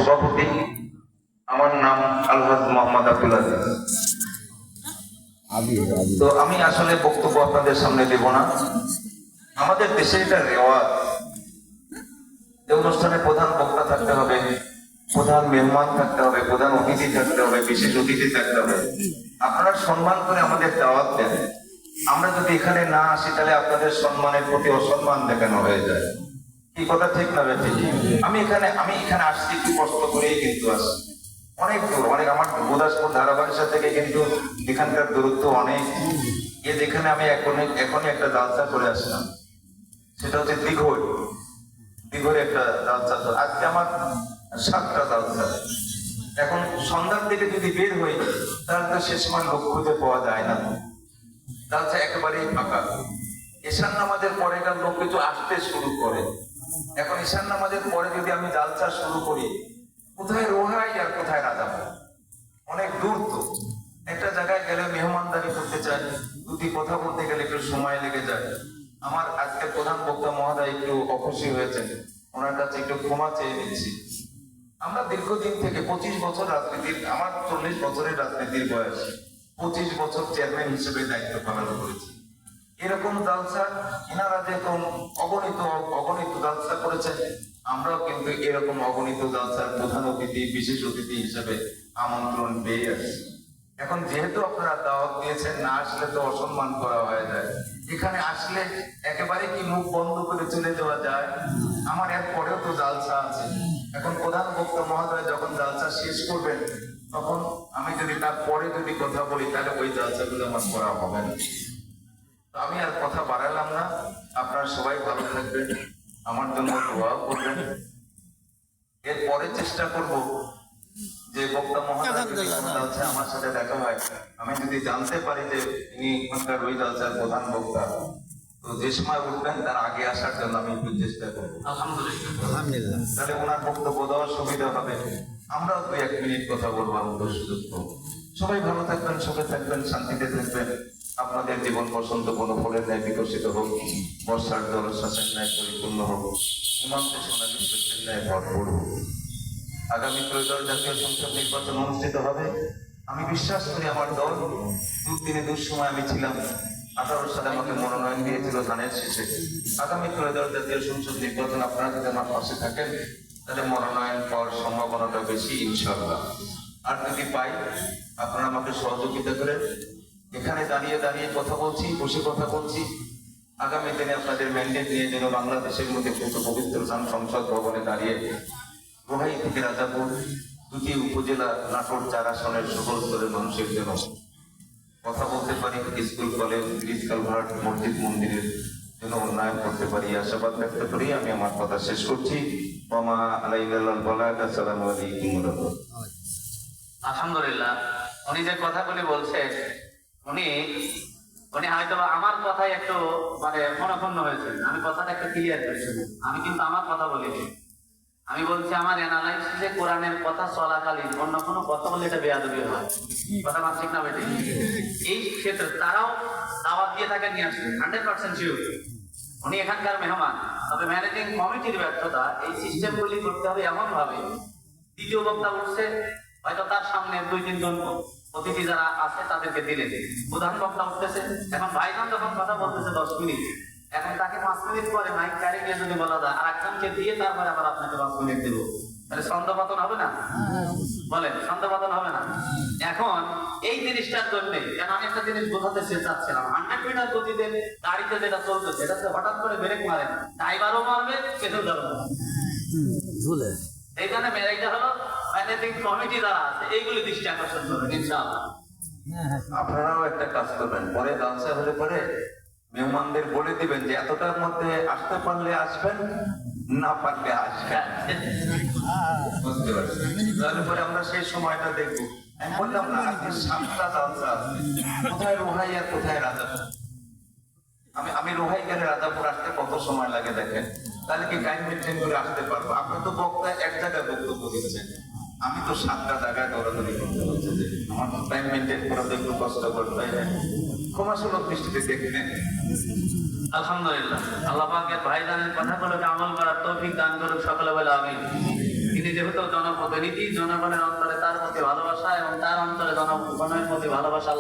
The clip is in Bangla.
সভাপতি, আমার নাম আলহাজ মোহাম্মদ আব্দুল আজিজ। তো আমি আসলে বক্তব্য আপনাদের সামনে দেব না। আমাদের দেশে এটা রেওয়াজ, এই অনুষ্ঠানে প্রধান বক্তা থাকতে হবে, প্রধান মেহমান থাকতে হবে, প্রধান অতিথি থাকতে হবে, বিশেষ অতিথি থাকতে হবে। আপনারা সম্মান করে আমাদের দাওয়াত দেন। আমরা যদি এখানে না আসি তাহলে আপনাদের সম্মানের প্রতি অসম্মান দেখানো হয়ে যায়। কি কথা ঠিক না বেঠিক? আমি এখানে আসছি একটু কষ্ট করেই কিন্তু আসছি, অনেক দূর, অনেক আমার গুরদাসপুর ধারাবাড়িসা থেকে কিন্তু এখানকার দূরত্ব অনেক। যেখানে আমি এখনই একটা জালসা করে আসলাম, সেটা হচ্ছে দীঘর একটা জালসা। আজকে আমার 7টা জালসা। এখন সন্ধ্যার দিকে যদি বের হই তাহলে তো সে সময় লোক খুঁজে পাওয়া যায় না, জালসা একেবারেই ফাঁকা। ঈশান নামাজের পরে লোক কিছু আসতে শুরু করে। এখন ঈশান নামাজের পরে যদি আমি জালসা শুরু করি, কোথায় রোহাই আর কোথায় রাজাপুর, অনেক দূর। তো একটা জায়গায় গেলে মেহমানদারি করতে চাই, দুটি কথা বলতে গেলে একটু সময় লেগে যায়। আমার আজকে প্রধান বক্তা মহোদয় একটু অখুশি হয়েছেন, ওনার কাছে একটু ক্ষমা চেয়ে নিচ্ছি। আমরা দীর্ঘদিন থেকে 25 বছর রাজনীতির, আমার 40 বছরের রাজনীতির বয়স, 25 বছর চেয়ারম্যান হিসেবে দায়িত্ব পালন করেছি। এরকম জালসা এনারা যেরকম অগণিত জালসা করেছেন, আমরাও কিন্তু এরকম অগণিত জালসার প্রধান অতিথি, বিশেষ অতিথি হিসেবে আমন্ত্রণ পেয়ে আসছি। এখন যেহেতু আপনারা দাওয়াত দিয়েছেন, না আসলে তো অসম্মান করা হয়ে যায়। এখানে আসলে একেবারে কি মুখ বন্ধ করে চলে যাওয়া যায়? আমার এর পরেও তো জালসা আছে। এখন প্রধান বক্তা মহোদয় যখন জালসা শেষ করবেন, তখন আমি যদি তার পরে যদি কথা বলি তাহলে ওই জালসাগুলো আমার করা হবে না। আমি আর কথা বাড়ালাম না। আপনারা সবাই ভালো থাকবেন, আমার জন্য দোয়া করবেন। এরপরে চেষ্টা করব যে বক্তা মহোদয় আমার সাথে দেখা হয়, আমি যদি জানতে পারি যে ইনি এখানকার ওই জালসার প্রধান বক্তা, তো যে সময় উঠবেন তার আগে আসার জন্য আমি একটু চেষ্টা করবো। আলহামদুলিল্লাহ, তাহলে ওনার বক্তব্য দেওয়ার সুবিধা হবে। আমরাও 2-1 মিনিট কথা বলবো, আমাদের সুযোগ পাবো। সবাই ভালো থাকবেন, সুখে থাকবেন, শান্তিতে থাকবেন। আপনাদের জীবন বসন্ত বনফলের ন্যায় বিকশিত হোক, বর্ষার জলশ্বাসের ন্যায় পরিপূর্ণ হোক, সীমান্তে সোনালী শস্যের ন্যায় ভরপুর হোক। আগামী ত্রয়োদশ জাতীয় সংসদ নির্বাচন অনুষ্ঠিত হবে। আমি বিশ্বাস করি আমার দল দুঃসময় আমি ছিলাম, 18 সালে আমাকে মনোনয়ন দিয়েছিল ধানের শেষে। আগামী ত্রয়োদশ জাতীয় সংসদ নির্বাচন আপনারা যদি আমার পাশে থাকেন, তাহলে মনোনয়ন পাওয়ার সম্ভাবনাটা বেশি ইনশাআল্লাহ। আর যদি পাই, আপনারা আমাকে সহযোগিতা করেন। এখানে দাঁড়িয়ে কথা বলছি, বসে কথা বলছি। আগামী দিনে আপনাদের ম্যান্ডেট নিয়ে যেন বাংলাদেশের মধ্যে পবিত্র সংসদ ভবনে দাঁড়িয়ে রোহাই থেকে রাজাপুর 2টি উপজেলা, নাটোর 4 আসনের সকল স্তরের মানুষের জন্য কথা বলতে পারি, স্কুল, কলেজ, ব্রিজ, কালভার্ট, মসজিদ, মন্দিরের জন্য উন্নয়ন করতে পারি, আশাবাদ ব্যক্ত করি আমি আমার কথা শেষ করছি। ওমা আলাইনাল বালাগ। আসসালামু আলাইকুম ওয়া রাহমাতুল্লাহ। আলহামদুলিল্লাহ, উনি যে কথাগুলি বলছেন, উনি হয়তো আমার কথাই একটু মনক্ষুণ্ণ হয়েছেন। আমি কথাটা একটু ক্লিয়ার করেছি। আমি কিন্তু আমার কথা বলিনি। আমি বলছি আমার অ্যানালাইসিসে কোরআনের কথা চলাকালীন অন্য কোনো কথা বলে এটা বেয়াদবি হয়। কথা না ঠিক না বেটি? এই ক্ষেত্রে তারাও দাওয়াত দিয়ে তাকে নিয়ে আসবে 100% শিওর। উনি এখানকার মেহমান, তবে ম্যানেজিং কমিটির ব্যর্থতা। এই সিস্টেমগুলি করতে হবে এমন ভাবে, দ্বিতীয় বক্তা উঠছে, হয়তো তার সামনে 2-3 জন অতিথি যারা আছে তাদেরকে দিলে প্রধান বক্তা উঠতেছে। এখন ভাইজান যখন কথা বলতেছে 10 মিনিট, এখন তাকে 5 মিনিট পরে মাইক কারি নিয়ে যদি বলা যায় আর একজনকে দিয়ে তারপরে আবার আপনাকে 5 মিনিট দেবো, তাহলে ছন্দপতন হবে না? বলেন, ছন্দপতন হবে না? এখন এই জিনিসটার জন্য কেন আমি একটা জিনিস বোঝাতে চাচ্ছিলাম, 100 মিটার গতিতে গাড়িতে যেটা চলতেছে, এটাতে হঠাৎ করে ব্রেক মারে না, ড্রাইভারও মারবে, পেছনটারও মারবে। এই জন্য এটা হলো ম্যানেজিং কমিটি যারা আছে, এইগুলি দৃষ্টি আকর্ষণ করবেন ইনশাআল্লাহ। আপনারাও একটা কাজ করবেন, পরে জালসা হলে পরে মেহমানদের বলে দিবেন যে এতটার মধ্যে আসতে পারলে আসবেন, না পারলে আসবেন। বুঝতে পারছেন? তাহলে পরে আমরা সেই সময়টা দেখবো। আমি বললাম না, আজকে 7টা জালসা আছে, কোথায় রোহাই আর কোথায় রাজাপুর। আমি রোহাই গেলে রাজাপুর আসতে কত সময় লাগে দেখেন। তাহলে কি টাইম মেনটেন করে আসতে পারবো? আপনি তো বক্তা এক জায়গায় বক্তব্য দিচ্ছেন, আমি তো 7টা জায়গায় দৌড়াদৌড়ি করতে হচ্ছে, যে আমার টাইম মেনটেন করা তো একটু কষ্ট করতে হয়। ক্ষমাসুলভ দৃষ্টিতে দেখবেন। আলহামদুলিল্লাহ, আল্লাহ পাকের ভাইজানের কথাগুলোকে আমল করার তৌফিক দান করুক সকলে বলে আমিন। তিনি যেহেতু জনপ্রতিনিধি, জনগণের অন্তরে তার প্রতি ভালোবাসা এবং তার অন্তরে জনগণের প্রতি ভালোবাসা